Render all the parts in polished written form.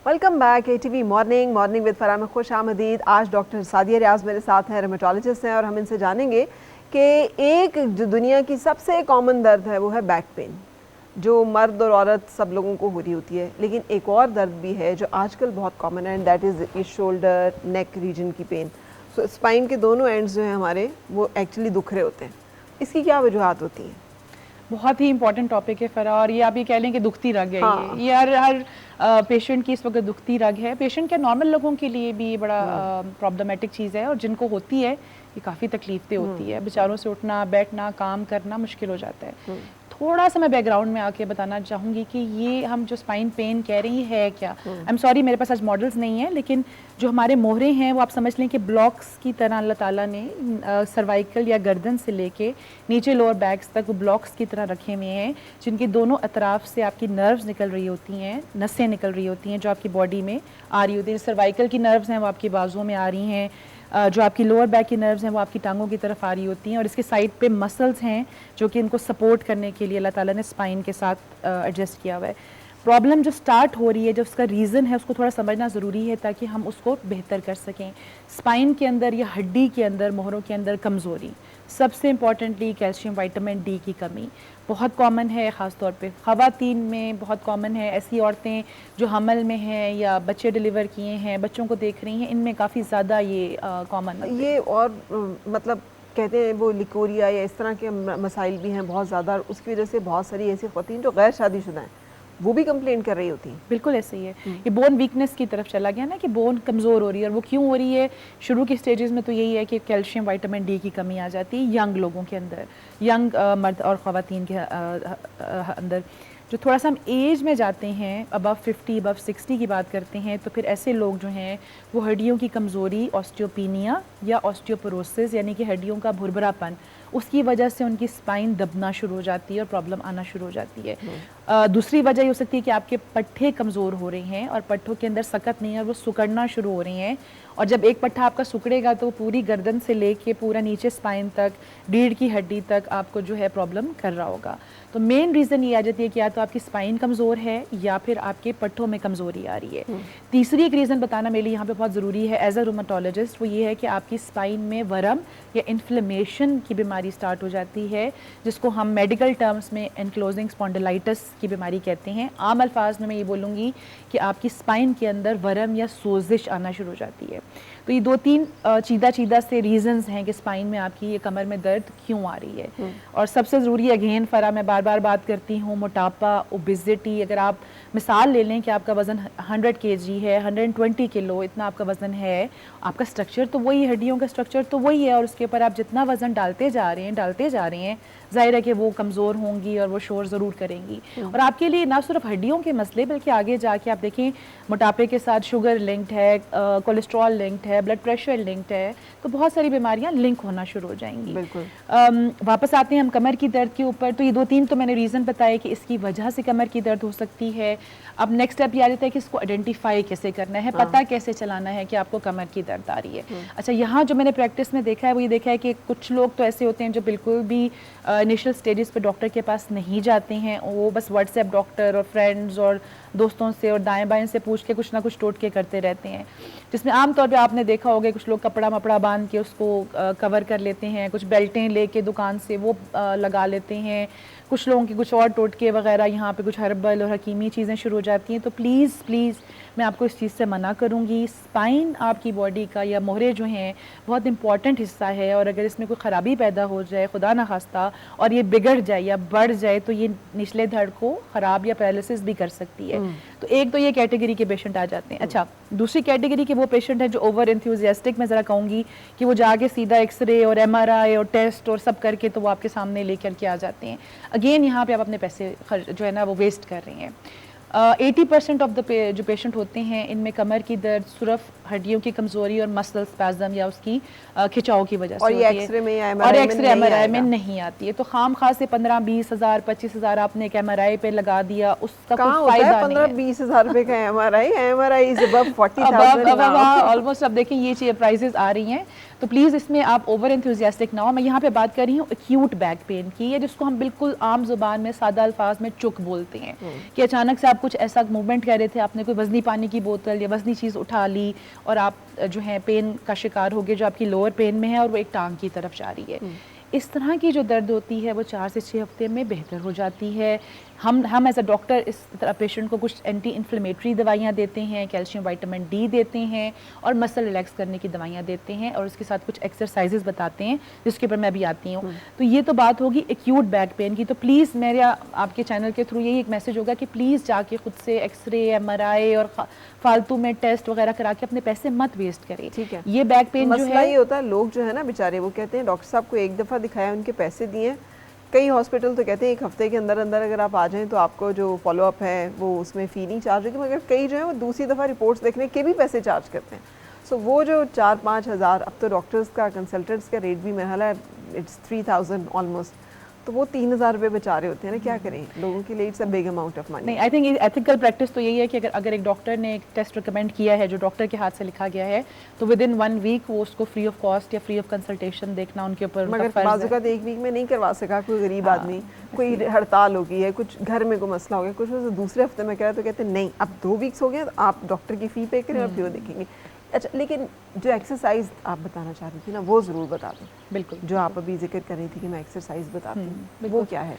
Welcome back ATV morning with Farah में खुश आमदीद। आज डॉक्टर सादिया रियाज मेरे साथ हैं, रेमेटोलॉजिस्ट हैं, और हम इनसे जानेंगे कि एक जो दुनिया की सबसे कॉमन दर्द है वो है बैक पेन, जो मर्द और औरत सब लोगों को हो रही होती है। लेकिन एक और दर्द भी है जो आजकल बहुत कॉमन है, and that is shoulder neck region की पेन। सो स्पाइन के दोनों एंड्स जो हैं हमारे वो एक्चुअली दुख रहे होते हैं। इसकी क्या वजूहत होती हैं? बहुत ही इंपॉर्टेंट टॉपिक है फरा, और ये आप ये कह लें कि दुखती रग है। हाँ। ये हर पेशेंट की इस वक्त दुखती रग है। पेशेंट क्या, नॉर्मल लोगों के लिए भी ये बड़ा प्रॉब्लमेटिक चीज़ है, और जिनको होती है ये काफ़ी तकलीफदेह होती है। बेचारों से उठना बैठना काम करना मुश्किल हो जाता है। थोड़ा सा मैं बैकग्राउंड में आके बताना चाहूँगी कि ये हम जो स्पाइन पेन कह रही है क्या, आई एम सॉरी मेरे पास आज मॉडल्स नहीं है, लेकिन जो हमारे मोहरे हैं वो आप समझ लें कि ब्लॉक्स की तरह अल्लाह ताला ने सर्वाइकल या गर्दन से लेके नीचे लोअर बैक्स तक वो ब्लॉक्स की तरह रखे हुए हैं, जिनके दोनों अतराफ से आपकी नर्व्स निकल रही होती हैं, नसें निकल रही होती हैं जो आपकी बॉडी में आ रही होती हैं। सर्वाइकल की नर्व्स हैं वो आपकी बाजुओं में आ रही हैं, जो आपकी लोअर बैक की नर्व्स हैं वो आपकी टांगों की तरफ आ रही होती हैं, और इसके साइड पे मसल्स हैं जो कि इनको सपोर्ट करने के लिए अल्लाह ताला ने स्पाइन के साथ एडजस्ट किया हुआ है। प्रॉब्लम जो स्टार्ट हो रही है, जो उसका रीज़न है, उसको थोड़ा समझना ज़रूरी है ताकि हम उसको बेहतर कर सकें। स्पाइन के अंदर या हड्डी के अंदर, मोहरों के अंदर कमज़ोरी, सबसे इम्पॉर्टेंटली कैल्शियम विटामिन डी की कमी बहुत कॉमन है, ख़ास तौर पे ख़वातीन में बहुत कॉमन है। ऐसी औरतें जो हमल में हैं या बच्चे डिलीवर किए हैं, बच्चों को देख रही हैं, इनमें काफ़ी ज़्यादा ये कॉमन है। ये और मतलब कहते हैं वो लिकोरिया या इस तरह के मसाइल भी हैं बहुत ज़्यादा, और उसकी वजह से बहुत सारी ऐसी ख़वातीन जो गैर शादीशुदा हैं वो भी कंप्लेंट कर रही होती हैं। बिल्कुल ऐसे ही है। ये बोन वीकनेस की तरफ चला गया ना, कि बोन कमज़ोर हो रही है। और वो क्यों हो रही है? शुरू की स्टेजेस में तो यही है कि कैल्शियम विटामिन डी की कमी आ जाती है यंग लोगों के अंदर, यंग मर्द और ख़वातीन के अंदर। जो थोड़ा सा हम एज में जाते हैं, अबव 50 अबव 60 की बात करते हैं, तो फिर ऐसे लोग जो हैं वो हड्डियों की कमज़ोरी, ऑस्टियोपीनिया या ऑस्टियोपोरोसिस यानी कि हड्डियों का भुरभुरापन, उसकी वजह से उनकी स्पाइन दबना शुरू हो जाती है और प्रॉब्लम आना शुरू हो जाती है। दूसरी वजह ये हो सकती है कि आपके पट्टे कमज़ोर हो रहे हैं और पट्टों के अंदर सकत नहीं है और वो सुकड़ना शुरू हो रही हैं, और जब एक पट्टा आपका सुकड़ेगा तो पूरी गर्दन से लेके पूरा नीचे स्पाइन तक, रीढ़ की हड्डी तक आपको जो है प्रॉब्लम कर रहा होगा। तो मेन रीज़न ये आ जाती है कि या तो आपकी स्पाइन कमज़ोर है या फिर आपके पट्टों में कमज़ोरी आ रही है। तीसरी एक रीज़न बताना मेरे लिए यहाँ पे बहुत ज़रूरी है एज अ रूमेटोलॉजिस्ट, वो ये है कि आपकी स्पाइन में वरम या इन्फ्लेमेशन की बीमारी स्टार्ट हो जाती है, जिसको हम मेडिकल टर्म्स में एनक्लोजिंग स्पॉन्डिलाइटिस की बीमारी कहते हैं। आम अल्फाज में मैं ये बोलूँगी कि आपकी स्पाइन के अंदर वरम या सोजिश आना शुरू हो जाती है। तो ये दो तीन चीदा से रीजंस हैं कि स्पाइन में आपकी ये कमर में दर्द क्यों आ रही है। और सबसे ज़रूरी अगेन फरा, मैं बार बार बात करती हूँ, मोटापा, ओबेसिटी। अगर आप मिसाल ले लें कि आपका वज़न 100 kg है, 120 किलो इतना आपका वज़न है, आपका स्ट्रक्चर तो वही, हड्डियों का स्ट्रक्चर तो वही है, और उसके ऊपर आप जितना वज़न डालते जा रहे हैं ज़ाहिर है कि वो कमज़ोर होंगी और वो शोर ज़रूर करेंगी। और आपके लिए ना सिर्फ हड्डियों के मसले, बल्कि आगे जाके आप देखें मोटापे के साथ शुगर लिंक्ड है, कोलेस्ट्रॉल लिंक्ड है, ब्लड प्रेशर लिंक्ड है, तो बहुत सारी बीमारियां लिंक होना शुरू हो जाएंगी। बिल्कुल। वापस आते हैं हम कमर की दर्द के ऊपर। तो ये दो तीन तो मैंने रीज़न बताए कि इसकी वजह से कमर की दर्द हो सकती है। अब नेक्स्ट स्टेप ये आ जाता है कि इसको आइडेंटिफाई कैसे करना है, पता कैसे चलाना है कि आपको कमर की दर्द आ रही है। अच्छा, यहाँ जो मैंने प्रैक्टिस में देखा है वो ये देखा है कि कुछ लोग तो ऐसे होते हैं जो बिल्कुल भी इनिशियल स्टेजेस पे डॉक्टर के पास नहीं जाते हैं, वो बस व्हाट्सएप डॉक्टर और फ्रेंड्स और दोस्तों से और दाएं बाएं से पूछ के कुछ ना कुछ टोटके करते रहते हैं, जिसमें आमतौर पे आपने देखा होगा कुछ लोग कपड़ा मपड़ा बांध के उसको कवर कर लेते हैं, कुछ बेल्टें लेके दुकान से वो लगा लेते हैं, कुछ लोगों की कुछ और टोटके वगैरह, यहाँ पे कुछ हर्बल और हकीमी चीज़ें शुरू हो जाती हैं। तो प्लीज़ मैं आपको इस चीज़ से मना करूँगी। स्पाइन आपकी बॉडी का या मोहरे जो हैं बहुत इंपॉर्टेंट हिस्सा है, और अगर इसमें कोई ख़राबी पैदा हो जाए खुदा न खास्ता और ये बिगड़ जाए या बढ़ जाए तो ये निचले धड़ को ख़राब या पैरालिसिस भी कर सकती है। तो एक तो ये कैटेगरी के पेशेंट आ जाते हैं। अच्छा, दूसरी कैटेगरी के वो पेशेंट हैं जो ओवर एंथुसियास्टिक, मैं ज़रा कहूँगी कि वो जाके सीधा एक्सरे और MRI और टेस्ट और सब करके तो वो आपके सामने लेकर के आ जाते हैं। अगेन यहाँ पे आप अपने पैसे जो है ना वो वेस्ट कर रही हैं। 80% ऑफ द जो पेशेंट होते हैं इनमें कमर की दर्द सिर्फ हड्डियों की कमजोरी और मसल स्पैज़म या उसकी खिंचाव की वजह से होती है, और एक्सरे MRI में नहीं आती है। तो खाम खा से 15-20 हज़ार 25 हज़ार आपने एक MRI पे लगा दिया, उसका कोई फायदा नहीं है। 15-20 हज़ार रुपए का MRI इज अबव 40,000 ऑलमोस्ट। अब देखें ये प्राइसेस आ रही हैं, तो प्लीज़ इसमें आप ओवर एंथुसियास्टिक ना हो। मैं यहाँ पे बात कर रही हूँ एक्यूट बैक पेन की, है जिसको हम बिल्कुल आम जुबान में सादा अल्फाज में चुक बोलते हैं, कि अचानक से आप कुछ ऐसा मूवमेंट कर रहे थे, आपने कोई वजनी पानी की बोतल या वजनी चीज़ उठा ली और आप जो है पेन का शिकार हो गए, जो आपकी लोअर पेन में है और वो एक टांग की तरफ जा रही है। इस तरह की जो दर्द होती है वो 4 से 6 हफ्ते में बेहतर हो जाती है। हम एज अ डॉक्टर इस तरह पेशेंट को कुछ एंटी इन्फ्लेमेटरी दवाइयाँ देते हैं, कैल्शियम विटामिन डी देते हैं और मसल रिलैक्स करने की दवाइयाँ देते हैं और उसके साथ कुछ एक्सरसाइजेज बताते हैं जिसके ऊपर मैं अभी आती हूँ। तो ये तो बात होगी एक्यूट बैक पेन की। तो प्लीज़ मेरा आपके चैनल के थ्रू यही एक मैसेज होगा कि प्लीज़ जाके खुद से एक्सरे, MRI और फालतू में टेस्ट वगैरह करा के अपने पैसे मत वेस्ट करें। ठीक है, ये बैक पेन जो है ये होता है, लोग जो है ना बेचारे वो कहते हैं डॉक्टर साहब को एक दफ़ा दिखाया, उनके पैसे दिए। कई हॉस्पिटल तो कहते हैं 1 हफ्ते के अंदर अंदर अगर आप आ जाएं तो आपको जो फॉलोअप है वो उसमें फ़ी नहीं चार्ज होगी, मगर कई जो है वो दूसरी दफ़ा रिपोर्ट्स देखने के भी पैसे चार्ज करते हैं। सो वो जो 4-5 हज़ार, अब तो डॉक्टर्स का, कंसल्टेंट्स का रेट भी मेरा है इट्स 3000 ऑलमोस्ट, तो वो 3000 रुपये बचा रहे होते हैं ना, क्या करें लोगों के लिए, it's a big amount of money. नहीं, आई थिंक एथिकल प्रैक्टिस तो यही है कि अगर एक डॉक्टर ने एक टेस्ट रिकमेंड किया है जो डॉक्टर के हाथ से लिखा गया है, तो विद इन 1 वीक वो उसको फ्री ऑफ कॉस्ट या फ्री ऑफ कंसल्टेशन देखना उनके ऊपर मगर बाजू का 1 वीक में नहीं करवा सका कोई गरीब आदमी, कोई हड़ताल हो गई है, कुछ घर में कोई मसला हो गया, कुछ दूसरे हफ्ते में कह रहा तो कहते नहीं अब 2 वीक्स हो गए तो आप डॉक्टर की फ़ी पे करें और फिर वो देखेंगे। अच्छा, लेकिन जो एक्सरसाइज आप बताना चाह रही थी ना वो ज़रूर बता दें। बिल्कुल, जो आप अभी जिक्र कर रही थी कि मैं एक्सरसाइज बताती हूँ, वो क्या है?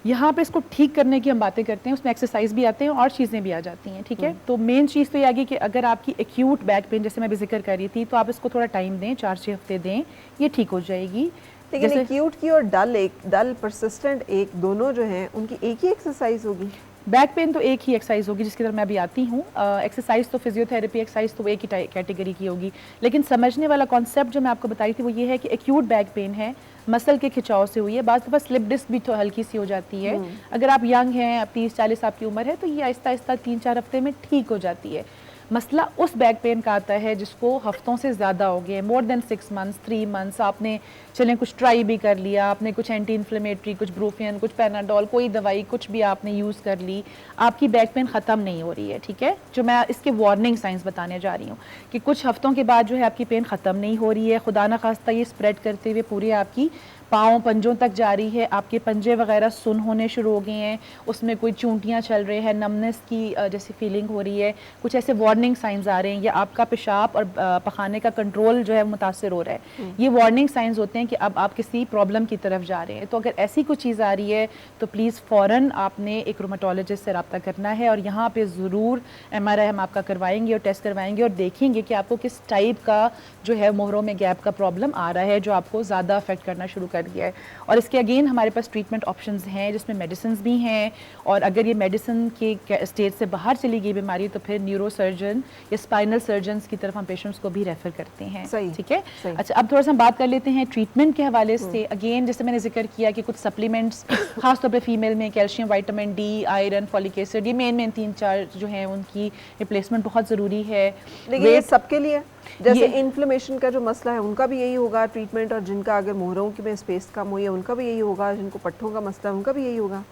यहाँ पे इसको ठीक करने की हम बातें करते हैं, उसमें एक्सरसाइज भी आते हैं और चीज़ें भी आ जाती हैं, ठीक है। तो मेन चीज़ तो ये आ गई कि अगर आपकी एक्यूट बैक पेन जैसे मैं भी जिक्र कर रही थी, तो आप इसको थोड़ा टाइम दें, 4-6 हफ्ते दें, ये ठीक हो जाएगी। लेकिन एक्यूट की और डल परसिस्टेंट एक दोनों जो हैं उनकी एक ही एक्सरसाइज होगी? बैक पेन तो एक ही एक्सरसाइज होगी जिसकी तरफ मैं अभी आती हूँ। एक्सरसाइज तो फिजियोथेरेपी एक्सरसाइज तो एक ही कैटेगरी की होगी, लेकिन समझने वाला कॉन्सेप्ट जो मैं आपको बताई थी वो ये है कि एक्यूट बैक पेन है, मसल के खिंचाव से हुई है, बाज़ दफ़ा स्लिप डिस्क भी तो हल्की सी हो जाती है। अगर आप यंग हैं, अब 30-40 आपकी उम्र है, तो ये आहिस्ता आहिस्ता 3-4 हफ्ते में ठीक हो जाती है। मसला उस बैक पेन का आता है जिसको हफ्तों से ज़्यादा हो गए, मोर देन 6 मंथ्स, 3 मंथ्स, आपने चलें कुछ ट्राई भी कर लिया, आपने कुछ एंटी इन्फ्लेमेटरी, कुछ ब्रूफियन, कुछ पैनाडोल, कोई दवाई कुछ भी आपने यूज़ कर ली, आपकी बैक पेन ख़त्म नहीं हो रही है, ठीक है। जो मैं इसके वार्निंग साइंस बताने जा रही हूँ कि कुछ हफ्तों के बाद जो है आपकी पेन ख़त्म नहीं हो रही है, खुदा न खास्ता ये स्प्रेड करते हुए पूरे आपकी पाँव पंजों तक जा रही है, आपके पंजे वगैरह सुन होने शुरू हो गए हैं, उसमें कोई चूंटियाँ चल रही है, नमनेस की जैसी फीलिंग हो रही है, कुछ ऐसे वार्निंग साइंस आ रहे हैं, या आपका पेशाब और पखाने का कंट्रोल जो है मुतासर हो रहा है, ये वार्निंग साइंस होते हैं कि अब आप किसी प्रॉब्लम की तरफ जा रहे हैं। तो अगर ऐसी कोई चीज़ आ रही है तो प्लीज़ फ़ौरन आपने एक रूमेटोलॉजिस्ट से रब्ता करना है और यहाँ पे ज़रूर MRI हम आपका करवाएंगे और टेस्ट करवाएंगे और देखेंगे कि आपको किस टाइप का जो है मोहरों में गैप का प्रॉब्लम आ रहा है जो आपको ज़्यादा अफेक्ट करना शुरू कर दिया है। और इसके अगेन हमारे पास ट्रीटमेंट ऑप्शंस हैं जिसमें मेडिसिन भी हैं, और अगर ये मेडिसिन के स्टेज से बाहर चली गई बीमारी तो फिर न्यूरो सर्जन या स्पाइनल सर्जन्स की तरफ हम पेशेंट्स को भी रेफर करते हैं। ठीक है, अच्छा अब थोड़ा सा हम बात कर लेते हैं ट्रीटमेंट के हवाले से। अगेन जैसे मैंने जिक्र किया कि कुछ सप्लीमेंट्स खासतौर पर फीमेल में calcium, vitamin D, iron, folic acid, ये मेन 3-4 जो हैं उनकी रिप्लेसमेंट बहुत ज़रूरी है। लेकिन ये सबके लिए जैसे इन्फ्लेमेशन का जो मसला है उनका भी यही होगा ट्रीटमेंट, और जिनका अगर मोहरों की में स्पेस कम हुई है उनका भी यही होगा, जिनको पट्ठों का मसला है उनका भी यही होगा?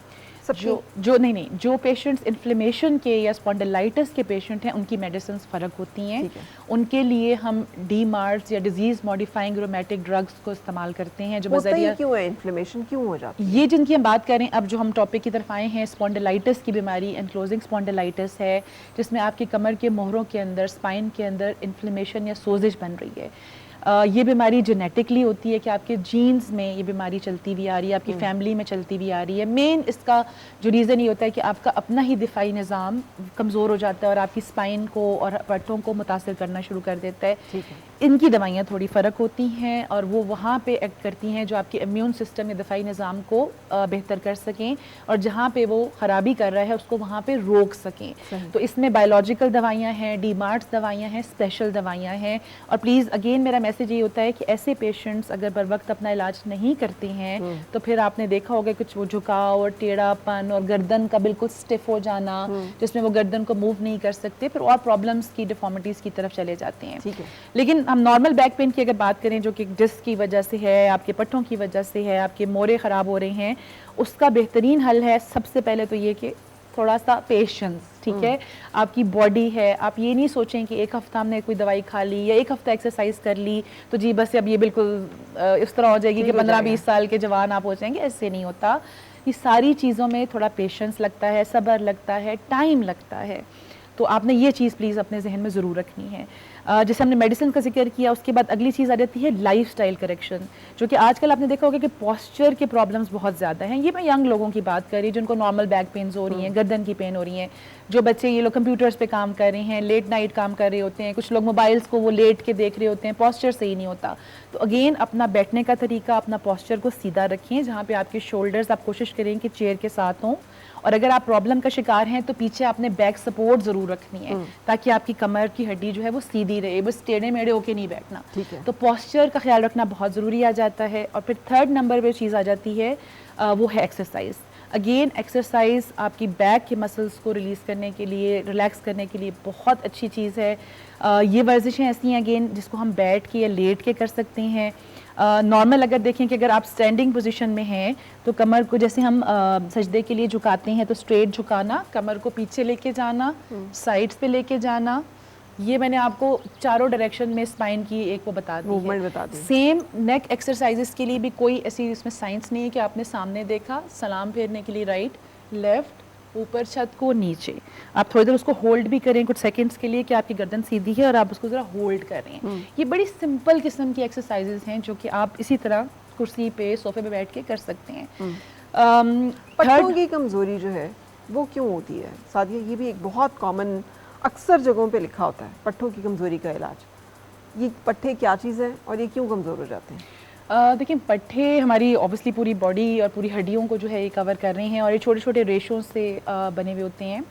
जो नहीं जो पेशेंट्स इन्फ्लेमेशन के या स्पॉन्डिलाइटिस के पेशेंट हैं उनकी मेडिसिन फ़र्क होती हैं, उनके लिए हम DMARDs या डिजीज़ मॉडिफाइंग रोमेटिक ड्रग्स को इस्तेमाल करते हैं। जो बज़रिया क्यों है इन्फ्लेमेशन क्यों हो जाती है? ये जिनकी हम बात करें, अब जो हम टॉपिक की तरफ आए हैं, स्पॉन्डिलाइटिस की बीमारी एनक्लोजिंग स्पॉन्डिलाइटिस है, जिसमें आपकी कमर के मोहरों के अंदर, स्पाइन के अंदर इन्फ्लेमेशन या सोजिश बन रही है। ये बीमारी जेनेटिकली होती है कि आपके जीन्स में ये बीमारी चलती हुई आ रही है, आपकी फैमिली में चलती हुई आ रही है। मेन इसका जो रीज़न ये होता है कि आपका अपना ही दिफाई निज़ाम कमज़ोर हो जाता है और आपकी स्पाइन को और पट्टों को मुतासिर करना शुरू कर देता है। इनकी दवाइयाँ थोड़ी फ़र्क होती हैं और वो वहाँ पे एक्ट करती हैं जो आपके इम्यून सिस्टम या दिफाई निज़ाम को बेहतर कर सकें, और जहाँ पे वो ख़राबी कर रहा है उसको वहाँ पे रोक सकें। तो इसमें बायोलॉजिकल दवाइयाँ हैं, DMARDs दवाइयाँ हैं, स्पेशल दवाइयाँ हैं। और प्लीज़ अगेन मेरा मैसेज ये होता है कि ऐसे पेशेंट्स अगर बर वक्त अपना इलाज नहीं करते हैं तो फिर आपने देखा होगा कुछ वो झुकाव और टेढ़ापन और गर्दन का बिल्कुल स्टिफ हो जाना, जिसमें वो गर्दन को मूव नहीं कर सकते, फिर और प्रॉब्लम्स की, डिफॉर्मिटीज़ की तरफ चले जाते हैं। लेकिन हम नॉर्मल बैक पेन की अगर बात करें जो कि डिस्क की वजह से है, आपके पट्टों की वजह से है, आपके मोरे ख़राब हो रहे हैं, उसका बेहतरीन हल है सबसे पहले तो ये कि थोड़ा सा पेशेंस, ठीक है। आपकी बॉडी है, आप ये नहीं सोचें कि एक हफ्ता हमने कोई दवाई खा ली या एक हफ्ता एक्सरसाइज कर ली तो जी बस अब ये बिल्कुल इस तरह हो जाएगी कि 15-20 साल के जवान आप हो जाएंगे, ऐसे नहीं होता। ये सारी चीज़ों में थोड़ा पेशेंस लगता है, सब्र लगता है, टाइम लगता है। तो आपने ये चीज़ प्लीज़ अपने जहन में ज़रूर रखनी है। जैसे हमने मेडिसिन का जिक्र किया, उसके बाद अगली चीज़ आ जाती है लाइफस्टाइल करेक्शन, जो कि आजकल आपने देखा होगा कि पोस्चर के प्रॉब्लम्स बहुत ज़्यादा हैं। ये मैं यंग लोगों की बात कर रही हूँ जिनको नॉर्मल बैक पेन्स हो रही हैं, गर्दन की पेन हो रही हैं, जो बच्चे ये लोग कंप्यूटर्स पे काम कर रहे हैं, लेट नाइट काम कर रहे होते हैं, कुछ लोग मोबाइल्स को वो लेट के देख रहे होते हैं, पोस्चर सही नहीं होता। तो अगेन अपना बैठने का तरीका, अपना पोस्चर को सीधा रखें, जहाँ पे आपके शोल्डर्स, आप कोशिश करें कि चेयर के साथ हों, और अगर आप प्रॉब्लम का शिकार हैं तो पीछे आपने बैक सपोर्ट ज़रूर रखनी है, ताकि आपकी कमर की हड्डी जो है वो सीधी रहे, बस टेढ़े मेढ़े होके नहीं बैठना। तो पोस्चर का ख्याल रखना बहुत ज़रूरी आ जाता है। और फिर थर्ड नंबर पे चीज़ आ जाती है वो है एक्सरसाइज। अगेन एक्सरसाइज आपकी बैक के मसल्स को रिलीज़ करने के लिए, रिलैक्स करने के लिए बहुत अच्छी चीज़ है। ये वर्जिशें ऐसी हैं अगेन जिसको हम बैठ के या लेट के कर सकते हैं। नॉर्मल अगर देखें कि अगर आप स्टैंडिंग पोजीशन में हैं तो कमर को जैसे हम सजदे के लिए झुकाते हैं तो स्ट्रेट झुकाना, कमर को पीछे लेके जाना, साइड्स पे लेके जाना। ये मैंने आपको चारों डायरेक्शन में स्पाइन की एक वो बता दी है। सेम नेक एक्सरसाइजेस के लिए भी कोई ऐसी इसमें साइंस नहीं है कि आपने सामने देखा, सलाम फेरने के लिए राइट लेफ्ट, ऊपर छत को नीचे, आप थोड़ी देर उसको होल्ड भी करें कुछ सेकंड्स के लिए कि आपकी गर्दन सीधी है और आप उसको ज़रा होल्ड कर रहे हैं। ये बड़ी सिंपल किस्म की एक्सरसाइजेस हैं जो कि आप इसी तरह कुर्सी पे, सोफे पे बैठ के कर सकते हैं। पट्टों की कमज़ोरी जो है वो क्यों होती है सादिया? ये भी एक बहुत कॉमन, अक्सर जगहों पे लिखा होता है पट्टों की कमज़ोरी का इलाज। ये पट्टे क्या चीज़ है और ये क्यों कमज़ोर हो जाते हैं? देखिए, पट्टे हमारी ऑब्वियसली पूरी बॉडी और पूरी हड्डियों को जो है ये कवर कर रहे हैं, और ये छोटे छोटे रेशों से बने हुए होते हैं।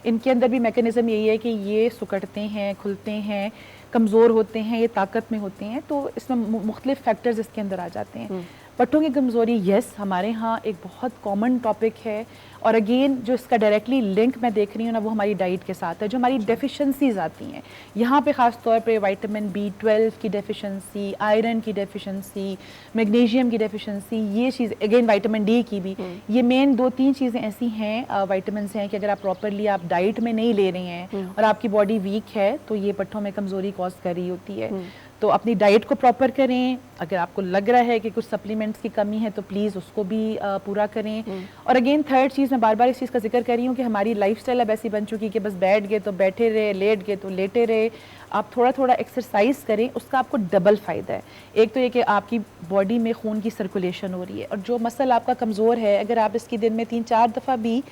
इनके अंदर भी मैकेनिज़्म यही है कि ये सुकड़ते हैं, खुलते हैं, कमज़ोर होते हैं, ये ताकत में होते हैं। तो इसमें मुख्तलिफ फैक्टर्स इसके अंदर आ जाते हैं। पट्टों की कमज़ोरी यस हमारे यहाँ एक बहुत कॉमन टॉपिक है, और अगेन जो इसका डायरेक्टली लिंक मैं देख रही हूँ ना वो हमारी डाइट के साथ है, जो हमारी डेफिशिएंसीज आती हैं यहाँ पे, ख़ास तौर पे विटामिन B12 की डेफिशिएंसी, आयरन की डेफिशिएंसी, मैग्नीशियम की डेफिशिएंसी, ये चीज़ अगेन विटामिन D की भी, ये मेन 2-3 चीज़ें ऐसी हैं, विटामिन हैं कि अगर आप प्रॉपरली आप डाइट में नहीं ले रहे हैं और आपकी बॉडी वीक है तो ये पट्टों में कमज़ोरी कॉज कर रही होती है। तो अपनी डाइट को प्रॉपर करें। अगर आपको लग रहा है कि कुछ सप्लीमेंट्स की कमी है तो प्लीज़ उसको भी पूरा करें। और अगेन थर्ड चीज़, मैं बार बार इस चीज़ का जिक्र कर रही हूँ कि हमारी लाइफस्टाइल अब ऐसी बन चुकी कि बस बैठ गए तो बैठे रहे, लेट गए तो लेटे रहे। आप थोड़ा थोड़ा एक्सरसाइज करें, उसका आपको डबल फ़ायदा है। एक तो ये कि आपकी बॉडी में खून की सर्कुलेशन हो रही है, और जो मसल आपका कमज़ोर है अगर आप इसकी दिन में 3-4 दफ़ा भी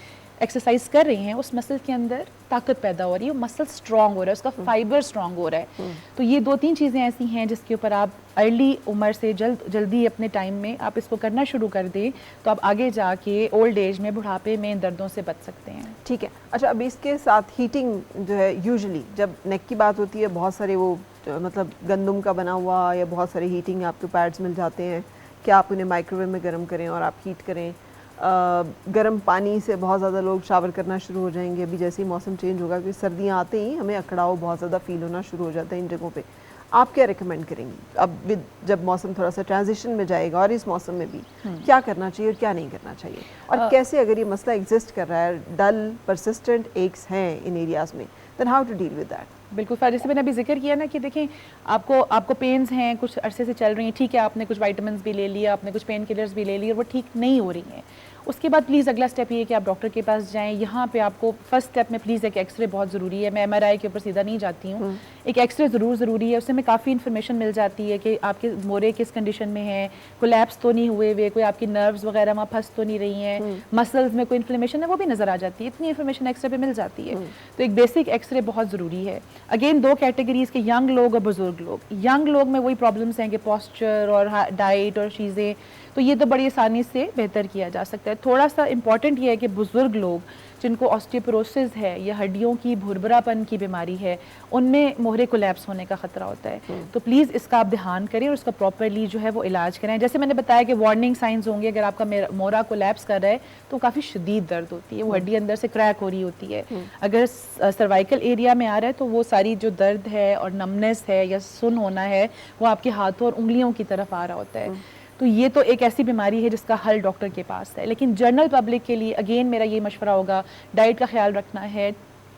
एक्सरसाइज कर रहे हैं उस मसल के अंदर ताकत पैदा हो रही है, मसल स्ट्रॉन्ग हो रहा है, उसका फाइबर स्ट्रॉन्ग हो रहा है। तो ये 2-3 चीज़ें ऐसी हैं जिसके ऊपर आप अर्ली उम्र से जल्दी अपने टाइम में आप इसको करना शुरू कर दें तो आप आगे जाके ओल्ड एज में, बुढ़ापे में इन दर्दों से बच सकते हैं। ठीक है। अच्छा, अब इसके साथ हीटिंग जो है, यूजुअली जब नेक की बात होती है बहुत सारे वो मतलब गंदम का बना हुआ या बहुत सारे हीटिंग आपके पैड्स मिल जाते हैं कि आप उन्हें माइक्रोवेव में गर्म करें और आप हीट करें। गर्म पानी से बहुत ज़्यादा लोग शावर करना शुरू हो जाएंगे अभी जैसे ही मौसम चेंज होगा, क्योंकि सर्दियाँ आते ही हमें अकड़ाव बहुत ज़्यादा फील होना शुरू हो जाता है इन जगहों पे। आप क्या रिकमेंड करेंगी अब जब मौसम थोड़ा सा ट्रांजिशन में जाएगा और इस मौसम में भी क्या करना चाहिए और क्या नहीं करना चाहिए, और कैसे अगर ये मसला एग्जिस्ट कर रहा है, डल परसिस्टेंट एक्स हैं इन एरियाज़ में, then how to deal with that? बिल्कुल, जैसे मैंने अभी जिक्र किया ना कि देखें आपको पेन्स हैं, कुछ अरसे से चल रही हैं, ठीक है, आपने कुछ विटामिन्स भी ले लिया, आपने कुछ पेन किलर्स भी ले लिए और वो ठीक नहीं हो रही हैं। उसके बाद प्लीज़ अगला स्टेप ये है कि आप डॉक्टर के पास जाएं। यहाँ पे आपको फर्स्ट स्टेप में प्लीज़ एक एक्सरे बहुत ज़रूरी है। मैं MRI के ऊपर सीधा नहीं जाती हूँ, एक एक्सरे ज़रूर ज़रूरी है। उससे हमें काफ़ी इन्फॉर्मेशन मिल जाती है कि आपके मोरे किस कंडीशन में हैं, कोलैप्स तो नहीं हुए हुए, कोई आपकी नर्व्स वगैरह वहाँ फंस तो नहीं रही हैं, मसल्स में कोई इन्फ्लेमेशन है वो भी नज़र आ जाती है। इतनी इन्फॉर्मेशन एक्सरे पे मिल जाती है। तो एक बेसिक एक्सरे बहुत ज़रूरी है। अगेन 2 कैटेगरीज़ के, यंग लोग और बुज़ुर्ग लोग। यंग लोग में वही प्रॉब्लम्स हैं कि पॉस्चर और डाइट और चीज़ें, तो ये तो बड़ी आसानी से बेहतर किया जा सकता है। थोड़ा सा इम्पॉर्टेंट ये है कि बुज़ुर्ग लोग जिनको ऑस्टियोपोरोसिस है या हड्डियों की भुरभुरापन की बीमारी है, उनमें मोहरे कोलैप्स होने का ख़तरा होता है। तो प्लीज़ इसका आप ध्यान करें और उसका प्रॉपरली जो है वो इलाज करें। जैसे मैंने बताया कि वार्निंग साइंस होंगे, अगर आपका मोहरा कोलैप्स कर रहा है तो काफ़ी शदीद दर्द होती है, वो हड्डी अंदर से क्रैक हो रही होती है। अगर सर्वाइकल एरिया में आ रहा है तो वो सारी जो दर्द है और नमनेस है या सुन होना है वो आपके हाथों और उंगलियों की तरफ आ रहा होता है। तो ये तो एक ऐसी बीमारी है जिसका हल डॉक्टर के पास है। लेकिन जनरल पब्लिक के लिए अगेन मेरा ये मशवरा होगा, डाइट का ख्याल रखना है,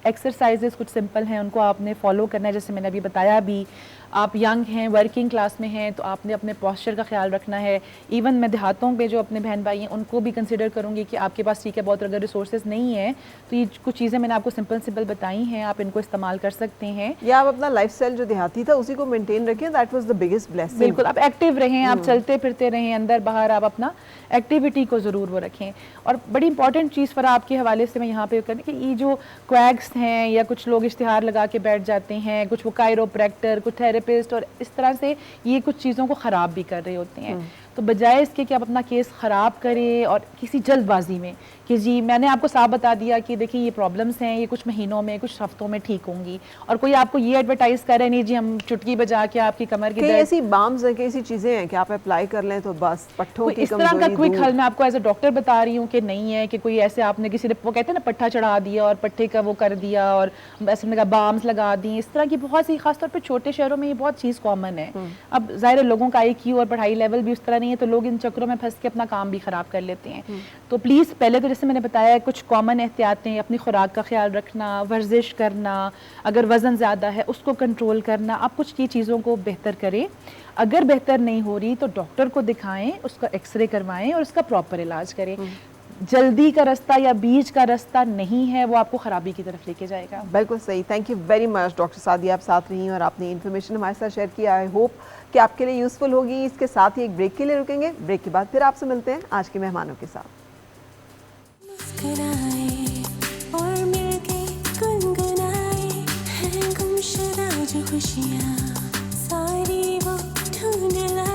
एक्सरसाइजेस कुछ सिंपल हैं उनको आपने फॉलो करना है, जैसे मैंने अभी बताया भी। आप यंग हैं, वर्किंग क्लास में हैं, तो आपने अपने पॉस्चर का ख्याल रखना है। इवन मैं देहातों पे जो अपने बहन भाई हैं उनको भी कंसिडर करूँगी कि आपके पास ठीक है बहुत अगर रिसोर्सेज नहीं है तो ये कुछ चीज़ें मैंने आपको सिंपल बताई हैं, आप इनको इस्तेमाल कर सकते हैं। या आप अपना लाइफस्टाइल जो देहाती था उसी को मेंटेन रखें, that was the biggest blessing. बिल्कुल, आप एक्टिव रहें, आप चलते फिरते रहें अंदर बाहर, आप अपना एक्टिविटी को ज़रूर वो रखें। और बड़ी इंपॉर्टेंट चीज़ फ़रा आपके हवाले से मैं यहाँ पे करने कि ये जो क्वैग्स हैं या कुछ लोग इश्तिहार लगा के बैठ जाते हैं, कुछ वो कायरोप्रैक्टर, कुछ थेरेपिस्ट, और इस तरह से ये कुछ चीज़ों को ख़राब भी कर रहे होते हैं। तो बजाय इसके कि आप अपना केस ख़राब करें और किसी जल्दबाजी में कि जी मैंने आपको साफ बता दिया कि देखिए ये प्रॉब्लम्स हैं, ये कुछ महीनों में कुछ हफ्तों में ठीक होंगी, और कोई आपको ये एडवर्टाइज़ कर रहे हैं नहीं जी हम चुटकी बजा के आपकी कमर की कई दर्द, ऐसी बाम्स हैं, कई ऐसी चीज़ें हैं कि आप अप्लाई कर लें तो बस पट्ठों कोई की इस तरह का कमजोरी क्विक दूर। हल मैं आपको एज अ डॉक्टर बता रही हूँ कि नहीं है कि कोई ऐसे आपने किसी ने वो कहते हैं ना पट्ठा चढ़ा दिया और पट्ठे का वो कर दिया और ऐसे हमने कहा बाम्स लगा दी। इस तरह की बहुत सी, खासतौर पर छोटे शहरों में ये बहुत चीज़ कॉमन है। अब ज़ाहिर है लोगों का IQ और पढ़ाई लेवल भी उस तरह नहीं है, तो लोग इन चक्करों में फंस के अपना काम भी ख़राब कर लेते हैं। तो प्लीज़ पहले तो जैसे मैंने बताया कुछ कॉमन एहतियातें, अपनी खुराक का ख्याल रखना, वर्जिश करना, अगर वज़न ज़्यादा है उसको कंट्रोल करना, आप कुछ की चीज़ों को बेहतर करें। अगर बेहतर नहीं हो रही तो डॉक्टर को दिखाएं, उसका एक्सरे करवाएं और उसका प्रॉपर इलाज करें। जल्दी का रास्ता या बीच का रास्ता नहीं है, वो आपको ख़राबी की तरफ लेके जाएगा। बिल्कुल सही। Thank you very much doctor Sadia, आप साथ रही और आपने इन्फॉर्मेशन हमारे साथ शेयर की। आई होप कि आपके लिए यूज़फुल होगी। इसके साथ ही एक ब्रेक के लिए रुकेंगे, ब्रेक के बाद फिर आपसे मिलते हैं आज के मेहमानों के साथ। और मिलके गुनगुनाए हैं गुमशुदा जो खुशियाँ सारी वो ढूंढ लाए।